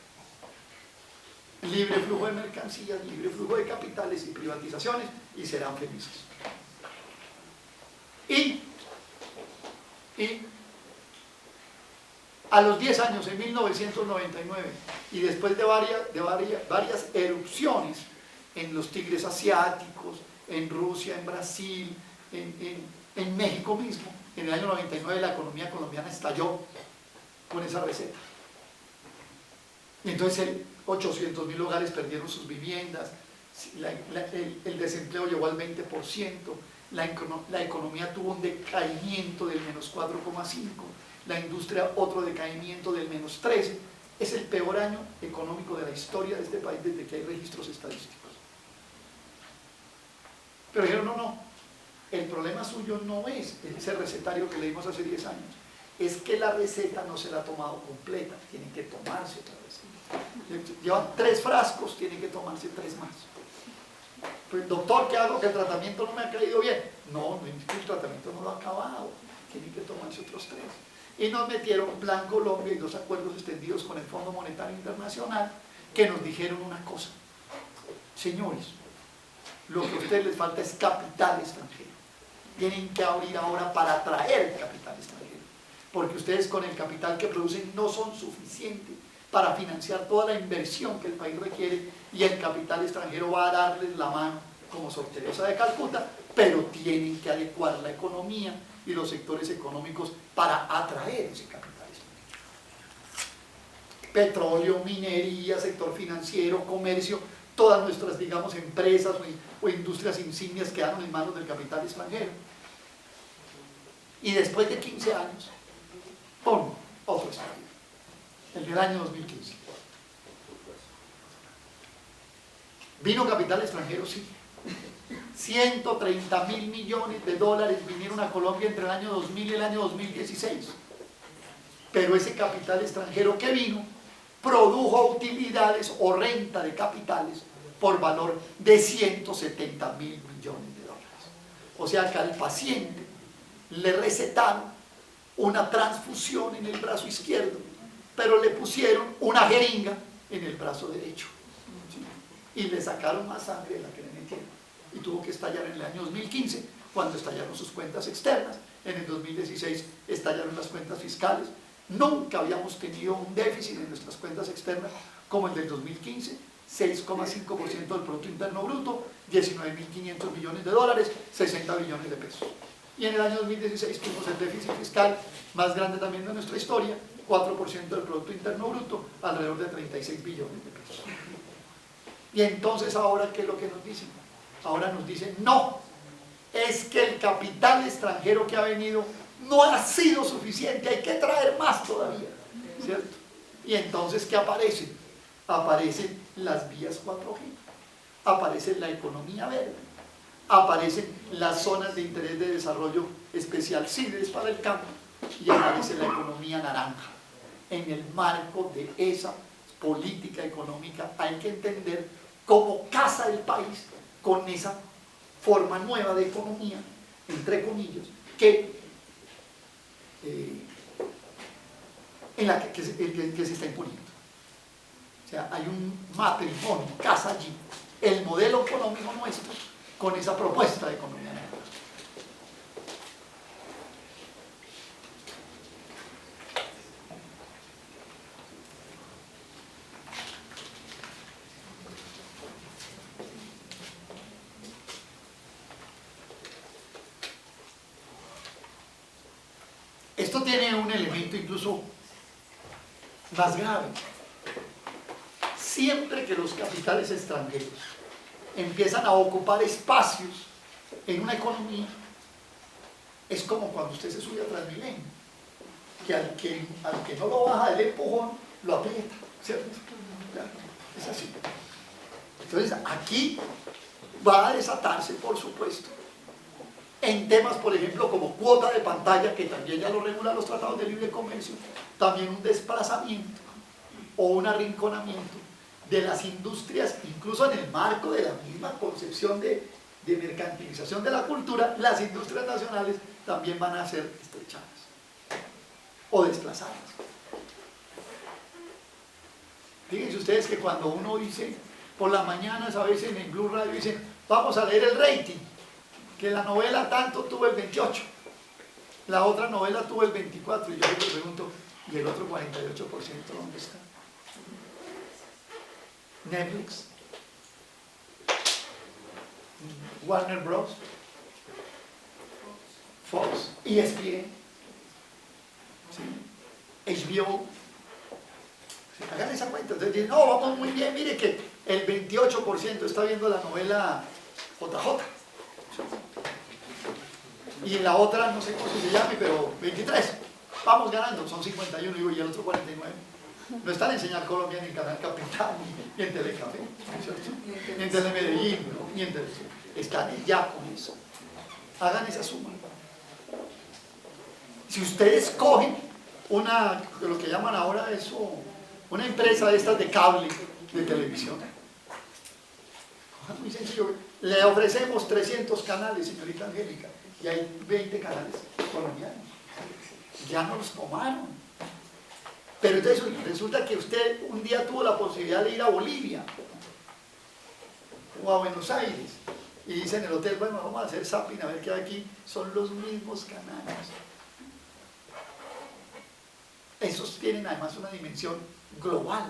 Libre flujo de mercancías, libre flujo de capitales y privatizaciones, y serán felices. Y a los 10 años, en 1999, y después de varias erupciones en los tigres asiáticos, en Rusia, en Brasil, en México mismo, en el año 99 la economía colombiana estalló con esa receta. Y entonces 800.000 hogares perdieron sus viviendas, el desempleo llegó al 20%, la economía tuvo un decaimiento del menos 4,5%, la industria otro decaimiento del menos 13%. Es el peor año económico de la historia de este país desde que hay registros estadísticos. Pero dijeron, no, el problema suyo no es ese recetario que leímos hace 10 años, es que la receta no se la ha tomado completa, tienen que tomarse otra receta. Llevan 3 frascos, tienen que tomarse 3 más. Pues, doctor, ¿qué hago? Que el tratamiento no me ha caído bien. No, el tratamiento no lo ha acabado, tienen que tomarse otros 3. Y nos metieron Plan Colombia y 2 acuerdos extendidos con el Fondo Monetario Internacional que nos dijeron una cosa: señores, lo que a ustedes les falta es capital extranjero. Tienen que abrir ahora para atraer capital extranjero, porque ustedes con el capital que producen no son suficientes para financiar toda la inversión que el país requiere, y el capital extranjero va a darles la mano como Sor Teresa de Calcuta, pero tienen que adecuar la economía y los sectores económicos para atraer ese capital extranjero. Petróleo, minería, sector financiero, comercio, todas nuestras, digamos, empresas o industrias insignias quedaron en manos del capital extranjero. Y después de 15 años, ¡pum!, otro estallido, el del año 2015. ¿Vino capital extranjero? Sí. 130.000 millones de dólares vinieron a Colombia entre el año 2000 y el año 2016. Pero ese capital extranjero que vino produjo utilidades o renta de capitales por valor de 170.000 millones de dólares. O sea que al paciente le recetaron una transfusión en el brazo izquierdo, pero le pusieron una jeringa en el brazo derecho, ¿sí? Y le sacaron más sangre de la que le metieron, y tuvo que estallar en el año 2015 cuando estallaron sus cuentas externas. En el 2016 estallaron las cuentas fiscales. Nunca habíamos tenido un déficit en nuestras cuentas externas como el del 2015, 6,5% del Producto Interno Bruto, 19.500 millones de dólares, 60 billones de pesos. Y en el año 2016 tuvimos el déficit fiscal más grande también de nuestra historia, 4% del Producto Interno Bruto, alrededor de 36 billones de pesos. Y entonces ahora, ¿qué es lo que nos dicen? Ahora nos dicen, no, es que el capital extranjero que ha venido no ha sido suficiente, hay que traer más todavía, ¿cierto? Y entonces, ¿qué aparece? Aparecen las vías 4G, aparece la economía verde, aparecen las zonas de interés de desarrollo especial CIDES para el campo, y aparece la economía naranja. en el marco de esa política económica hay que entender cómo casa el país con esa forma nueva de economía, entre comillas, en la que se está imponiendo. O sea, hay un matrimonio, casa allí, el modelo económico nuestro con esa propuesta de economía nueva. Esto tiene un elemento incluso más grave. Siempre que los capitales extranjeros empiezan a ocupar espacios en una economía, es como cuando usted se sube a Transmilenio, que al que no lo baja del empujón, lo aprieta, ¿cierto? Es así. Entonces, aquí va a desatarse, por supuesto, en temas, por ejemplo, como cuota de pantalla, que también ya lo regulan los tratados de libre comercio, también un desplazamiento o un arrinconamiento de las industrias, incluso en el marco de la misma concepción de mercantilización de la cultura, las industrias nacionales también van a ser estrechadas o desplazadas. Fíjense ustedes que cuando uno dice, por las mañanas a veces en Blue Radio dicen, vamos a leer el rating, que la novela tanto tuvo el 28, la otra novela tuvo el 24, y yo me pregunto, ¿y el otro 48% dónde está? Netflix, Warner Bros, Fox, ESPN, ¿sí? HBO. Hagan esa cuenta. Entonces dicen, no, vamos muy bien, mire que el 28% está viendo la novela JJ. Y en la otra, no sé cómo se llame, pero 23. Vamos ganando, son 51, digo, y el otro 49. No están en Señal Colombia, ni en Canal Capital, ni en Telecafé, ¿cierto? Ni en Telemedellín, ni en Televisión. Están ya con eso. Hagan esa suma. Si ustedes cogen lo que llaman ahora eso, una empresa de estas de cable de televisión, muy sencillo, le ofrecemos 300 canales, señorita Angélica, y hay 20 canales colombianos. Ya no los tomaron. Pero entonces resulta que usted un día tuvo la posibilidad de ir a Bolivia o a Buenos Aires y dice en el hotel, bueno, vamos a hacer zapping a ver qué hay aquí. Son los mismos canales. Esos tienen además una dimensión global.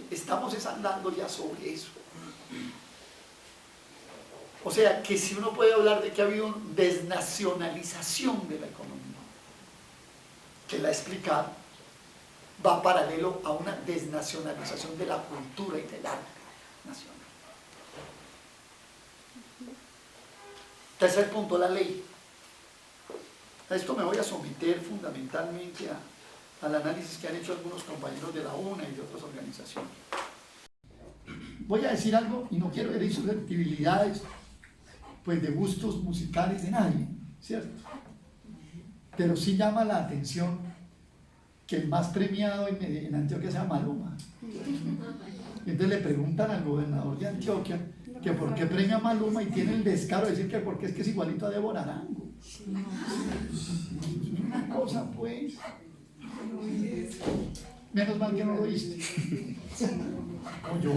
Estamos andando ya sobre eso. O sea, que si uno puede hablar de que ha habido una desnacionalización de la economía, que la he explicado, va paralelo a una desnacionalización de la cultura y del arte nacional. Tercer punto, la ley. A esto me voy a someter fundamentalmente al análisis que han hecho algunos compañeros de la UNA y de otras organizaciones. Voy a decir algo y no quiero herir susceptibilidades pues, de gustos musicales de nadie, ¿cierto? Pero sí llama la atención que el más premiado en Antioquia se llama Maluma. Entonces le preguntan al gobernador de Antioquia que por qué premia a Maluma y tiene el descaro de decir que porque es es igualito a Débora Arango. Una cosa pues, menos mal que no lo oíste. Yo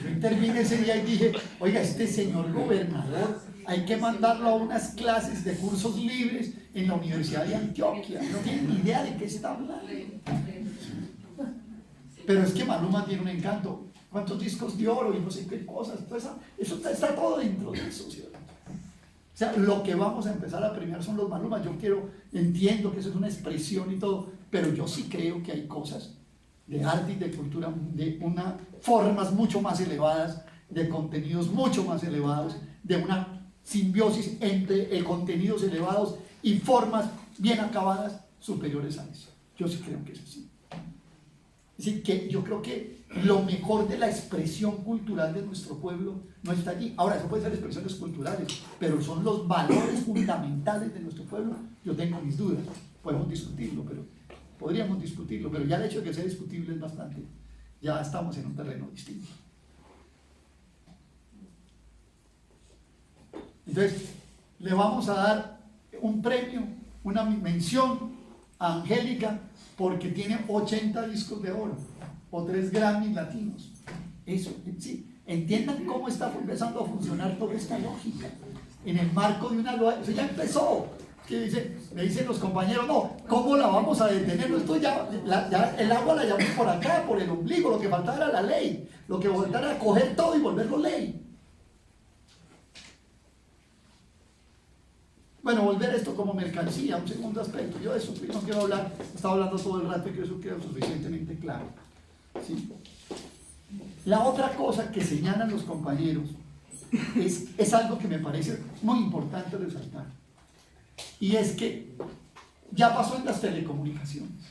intervine ese día y dije, oiga, este señor gobernador hay que mandarlo a unas clases de cursos libres en la Universidad de Antioquia. No tiene ni idea de qué está hablando. Pero es que Maluma tiene un encanto. ¿Cuántos discos de oro y no sé qué cosas? Eso está todo dentro de eso, ¿cierto? O sea, lo que vamos a empezar a premiar son los Malumas. Entiendo que eso es una expresión y todo, pero yo sí creo que hay cosas de arte y de cultura, de unas formas mucho más elevadas, de contenidos mucho más elevados, de una simbiosis entre contenidos elevados y formas bien acabadas superiores a eso. Yo sí creo que es así. Es decir, que yo creo que lo mejor de la expresión cultural de nuestro pueblo no está allí. Ahora, eso puede ser expresiones culturales, pero son los valores fundamentales de nuestro pueblo. Yo tengo mis dudas, podríamos discutirlo, pero ya el hecho de que sea discutible es bastante. Ya estamos en un terreno distinto. Entonces, le vamos a dar un premio, una mención a Angélica, porque tiene 80 discos de oro o 3 Grammys latinos. Eso, sí, entiendan cómo está empezando a funcionar toda esta lógica en el marco de una lógica. Eso ya empezó. Me dicen los compañeros, no, ¿cómo la vamos a detener? No, esto ya el agua la llevamos por acá, por el ombligo. Lo que faltaba era la ley, lo que faltaba era coger todo y volverlo ley. Bueno, volver esto como mercancía, un segundo aspecto. Yo de eso no quiero hablar, estaba hablando todo el rato y que eso queda suficientemente claro. ¿Sí? La otra cosa que señalan los compañeros es algo que me parece muy importante resaltar. Y es que ya pasó en las telecomunicaciones.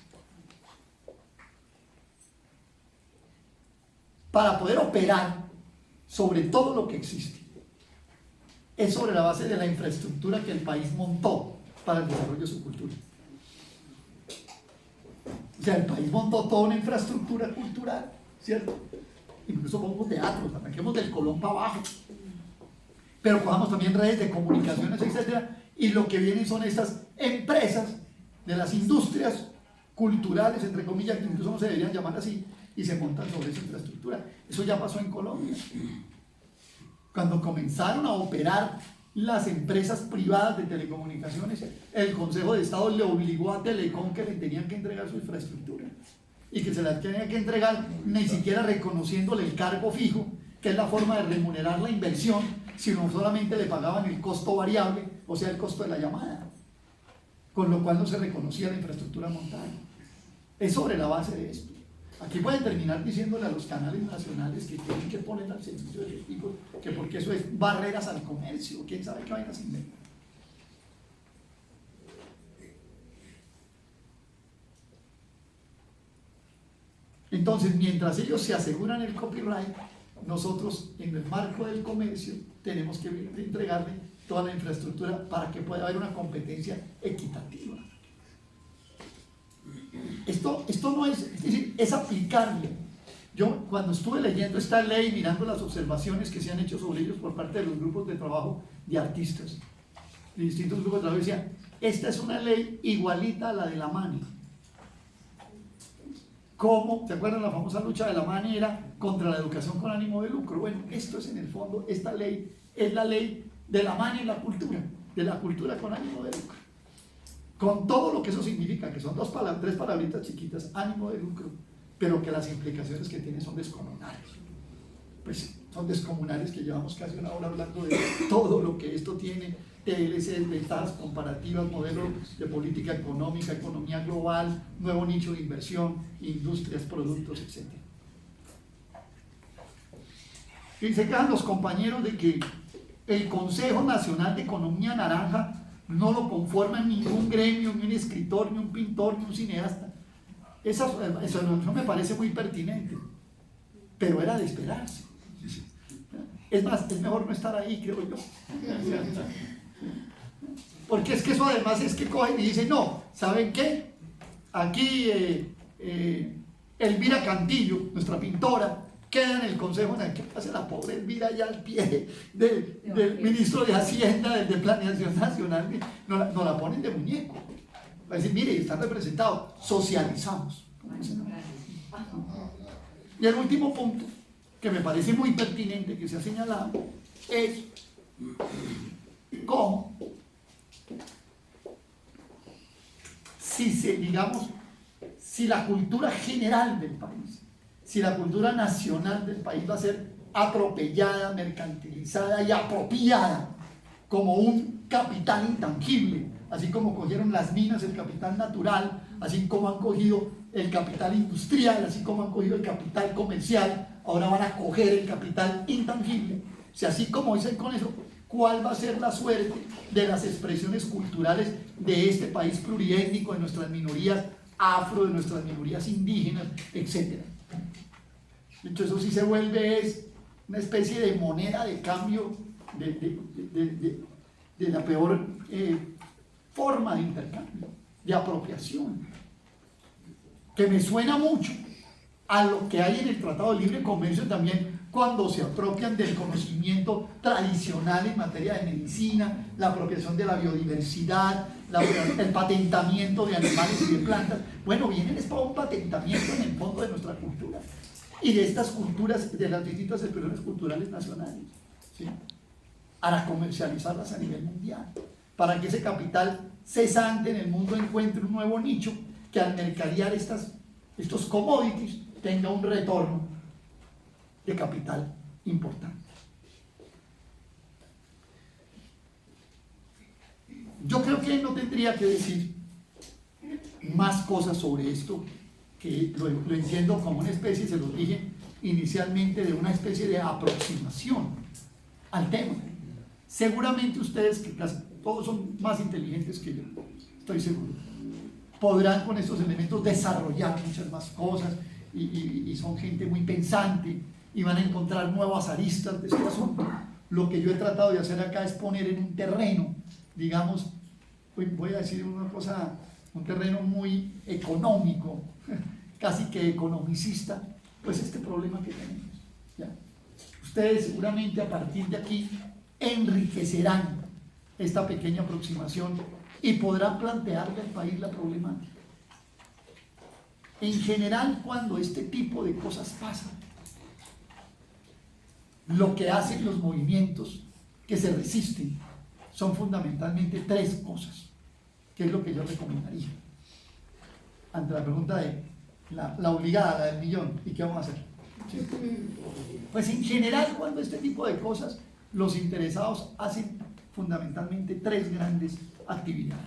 Para poder operar sobre todo lo que existe, es sobre la base de la infraestructura que el país montó para el desarrollo de su cultura. O sea, el país montó toda una infraestructura cultural, ¿cierto? Incluso pongamos teatros, arranquemos del Colón para abajo, pero cojamos también redes de comunicaciones, etcétera, y lo que vienen son estas empresas de las industrias culturales, entre comillas, que incluso no se deberían llamar así, y se montan sobre esa infraestructura. Eso ya pasó en Colombia. Cuando comenzaron a operar las empresas privadas de telecomunicaciones, el Consejo de Estado le obligó a Telecom que le tenían que entregar su infraestructura y que se la tenía que entregar ni siquiera reconociéndole el cargo fijo, que es la forma de remunerar la inversión, sino solamente le pagaban el costo variable, o sea, el costo de la llamada, con lo cual no se reconocía la infraestructura montada. Es sobre la base de esto. Aquí pueden terminar diciéndole a los canales nacionales que tienen que poner al servicio de sus hijos, que porque eso es barreras al comercio, quién sabe qué vainas inventan. Entonces, mientras ellos se aseguran el copyright, nosotros en el marco del comercio tenemos que entregarle toda la infraestructura para que pueda haber una competencia equitativa. Esto no es decir, es aplicarle. Yo cuando estuve leyendo esta ley, mirando las observaciones que se han hecho sobre ellos por parte de los grupos de trabajo de artistas, de distintos grupos de trabajo, decía, esta es una ley igualita a la de la MANI. ¿Cómo? ¿Se acuerdan la famosa lucha de la MANI? Era contra la educación con ánimo de lucro. Bueno, esto es en el fondo, esta ley es la ley de la MANI en la cultura, de la cultura con ánimo de lucro. Con todo lo que eso significa, que son tres palabritas chiquitas, ánimo de lucro, pero que las implicaciones que tiene son descomunales. Pues son descomunales, que llevamos casi una hora hablando de todo lo que esto tiene, TLC, ventajas comparativas, modelos de política económica, economía global, nuevo nicho de inversión, industrias, productos, etc. Y se quedan los compañeros de que el Consejo Nacional de Economía Naranja no lo conforma ningún gremio, ni un escritor, ni un pintor, ni un cineasta. Eso no me parece muy pertinente, pero era de esperarse. Es más, es mejor no estar ahí, creo yo. Porque es que eso además es que cogen y dicen, no, ¿saben qué? Aquí Elvira Cantillo, nuestra pintora, queda en el consejo. ¿Qué pasa la pobre Elvira allá al pie del ministro de Hacienda, del de Planeación Nacional? No la ponen de muñeco. Va a decir, mire, están representados, socializamos. Y el último punto, que me parece muy pertinente, que se ha señalado, es cómo, si la cultura general del país, si la cultura nacional del país va a ser atropellada, mercantilizada y apropiada como un capital intangible, así como cogieron las minas el capital natural, así como han cogido el capital industrial, así como han cogido el capital comercial, ahora van a coger el capital intangible. Si así como dicen con eso, ¿cuál va a ser la suerte de las expresiones culturales de este país pluriétnico, de nuestras minorías, afro, de nuestras minorías indígenas, etc. Entonces eso sí se vuelve es una especie de moneda de cambio de la peor forma de intercambio, de apropiación, que me suena mucho a lo que hay en el Tratado de Libre Comercio también, cuando se apropian del conocimiento tradicional en materia de medicina, la apropiación de la biodiversidad, el patentamiento de animales y de plantas. Bueno, vienen es para un patentamiento en el fondo de nuestra cultura y de estas culturas, de las distintas expresiones culturales nacionales, ¿sí? Para comercializarlas a nivel mundial, para que ese capital cesante en el mundo encuentre un nuevo nicho que al mercadear estos commodities tenga un retorno de capital importante. Yo creo que no tendría que decir más cosas sobre esto, que lo entiendo como una especie, se los dije inicialmente, de una especie de aproximación al tema. Seguramente ustedes, que casi todos son más inteligentes que yo, estoy seguro, podrán con estos elementos desarrollar muchas más cosas y son gente muy pensante y van a encontrar nuevas aristas de este asunto. Lo que yo he tratado de hacer acá es poner en un terreno, digamos, voy a decir una cosa, un terreno muy económico, casi que economicista, pues este problema que tenemos, ¿ya? Ustedes seguramente a partir de aquí enriquecerán esta pequeña aproximación y podrán plantearle al país la problemática. En general, cuando este tipo de cosas pasan, lo que hacen los movimientos que se resisten son fundamentalmente tres cosas, que es lo que yo recomendaría. Ante la pregunta de la obligada, la del millón, ¿y qué vamos a hacer? ¿Sí? Pues en general, cuando este tipo de cosas, los interesados hacen fundamentalmente tres grandes actividades.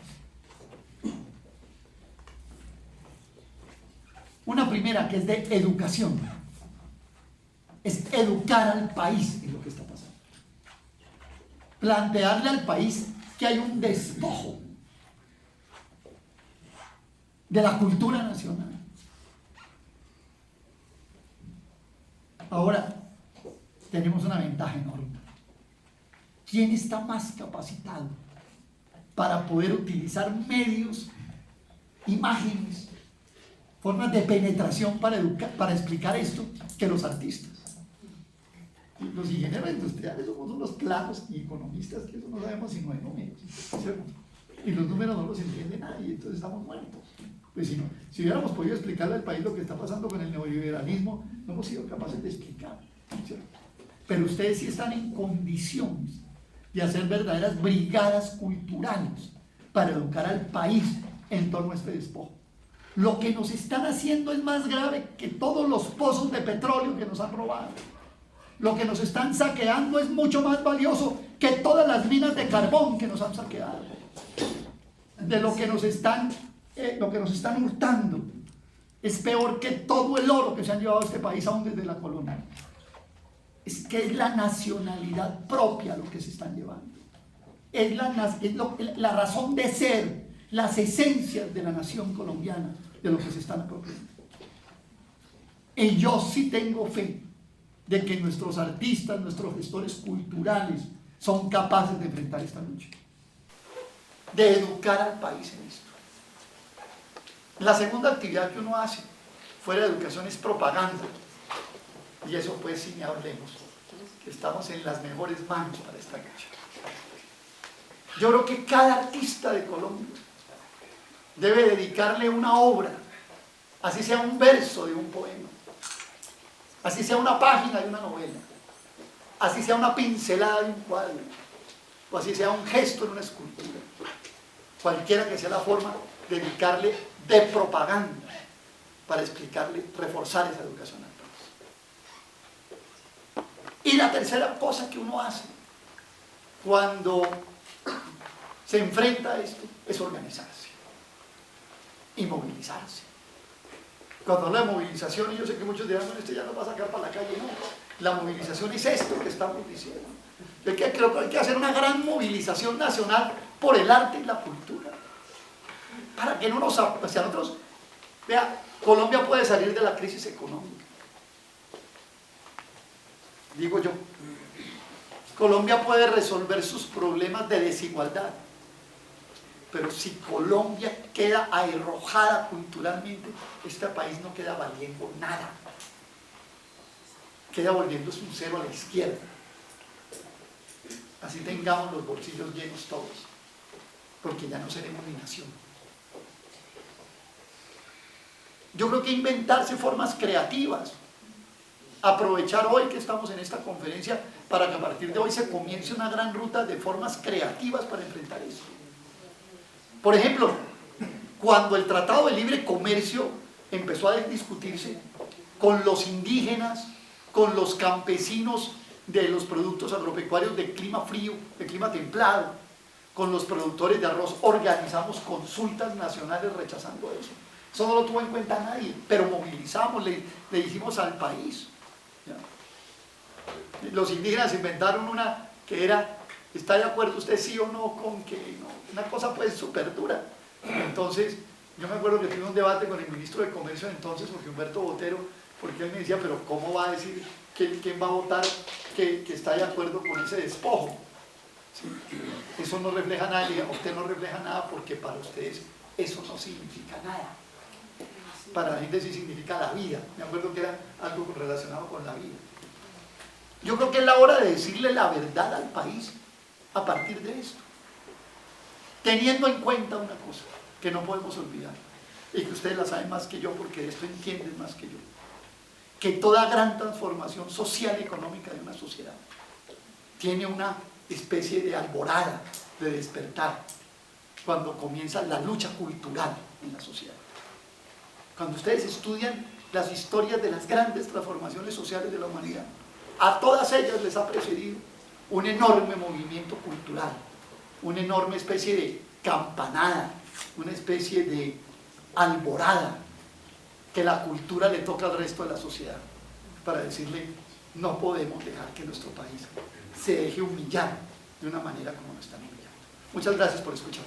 Una primera, que es de educación, es educar al país en lo que está pasando, plantearle al país que hay un despojo de la cultura nacional. Ahora, tenemos una ventaja enorme. ¿Quién está más capacitado para poder utilizar medios, imágenes, formas de penetración para educar, para explicar esto, que los artistas? Los ingenieros industriales somos unos planos y economistas que eso no sabemos sino de números, ¿cierto? Y los números no los entiende nadie, entonces estamos muertos. Pues si hubiéramos podido explicarle al país lo que está pasando con el neoliberalismo, no hemos sido capaces de explicar, ¿cierto? Pero ustedes sí están en condiciones de hacer verdaderas brigadas culturales para educar al país en torno a este despojo. Lo que nos están haciendo es más grave que todos los pozos de petróleo que nos han robado. Lo que nos están saqueando es mucho más valioso que todas las minas de carbón que nos han saqueado. De lo que nos están hurtando es peor que todo el oro que se han llevado a este país aún desde la colonia. Es que es la nacionalidad propia lo que se están llevando. Es la razón de ser, las esencias de la nación colombiana, de lo que se están apropiando. Y yo sí tengo fe de que nuestros artistas, nuestros gestores culturales son capaces de enfrentar esta lucha, de educar al país en esto. La segunda actividad que uno hace fuera de educación es propaganda, y eso pues sí, ni hablemos, que estamos en las mejores manos para esta lucha. Yo creo que cada artista de Colombia debe dedicarle una obra, así sea un verso de un poema, así sea una página de una novela, así sea una pincelada de un cuadro, o así sea un gesto en una escultura, cualquiera que sea la forma, dedicarle de propaganda para explicarle, reforzar esa educación al país. Y la tercera cosa que uno hace cuando se enfrenta a esto es organizarse y movilizarse. Cuando habla de movilización, y yo sé que muchos dirán, bueno, esto ya no va a sacar para la calle, no. La movilización es esto que estamos diciendo. Yo creo que hay que hacer una gran movilización nacional por el arte y la cultura, para que no nos, hacia nosotros, Vea, Colombia puede salir de la crisis económica. Digo yo. Colombia puede resolver sus problemas de desigualdad. Pero si Colombia queda arrojada culturalmente, este país no queda valiendo nada. Queda volviéndose un cero a la izquierda. Así tengamos los bolsillos llenos todos, porque ya no seremos ni nación. Yo creo que inventarse formas creativas, aprovechar hoy que estamos en esta conferencia para que a partir de hoy se comience una gran ruta de formas creativas para enfrentar eso. Por ejemplo, cuando el Tratado de Libre Comercio empezó a discutirse con los indígenas, con los campesinos de los productos agropecuarios de clima frío, de clima templado, con los productores de arroz, organizamos consultas nacionales rechazando eso. Eso no lo tuvo en cuenta nadie, pero movilizamos, le dijimos al país. ¿Ya? Los indígenas inventaron una que era, ¿está de acuerdo usted sí o no con que no? Una cosa pues súper dura. Entonces, yo me acuerdo que tuve un debate con el ministro de Comercio entonces, Jorge Humberto Botero, porque él me decía, pero ¿cómo va a decir quién va a votar que está de acuerdo con ese despojo? ¿Sí? Eso no refleja nada, usted no refleja nada porque para ustedes eso no significa nada. Para la gente sí significa la vida. Me acuerdo que era algo relacionado con la vida. Yo creo que es la hora de decirle la verdad al país a partir de esto. Teniendo en cuenta una cosa que no podemos olvidar, y que ustedes la saben más que yo porque de esto entienden más que yo, que toda gran transformación social y económica de una sociedad tiene una especie de alborada, de despertar, cuando comienza la lucha cultural en la sociedad. Cuando ustedes estudian las historias de las grandes transformaciones sociales de la humanidad, a todas ellas les ha precedido un enorme movimiento cultural, una enorme especie de campanada, una especie de alborada que la cultura le toca al resto de la sociedad para decirle, no podemos dejar que nuestro país se deje humillar de una manera como lo están humillando. Muchas gracias por escuchar.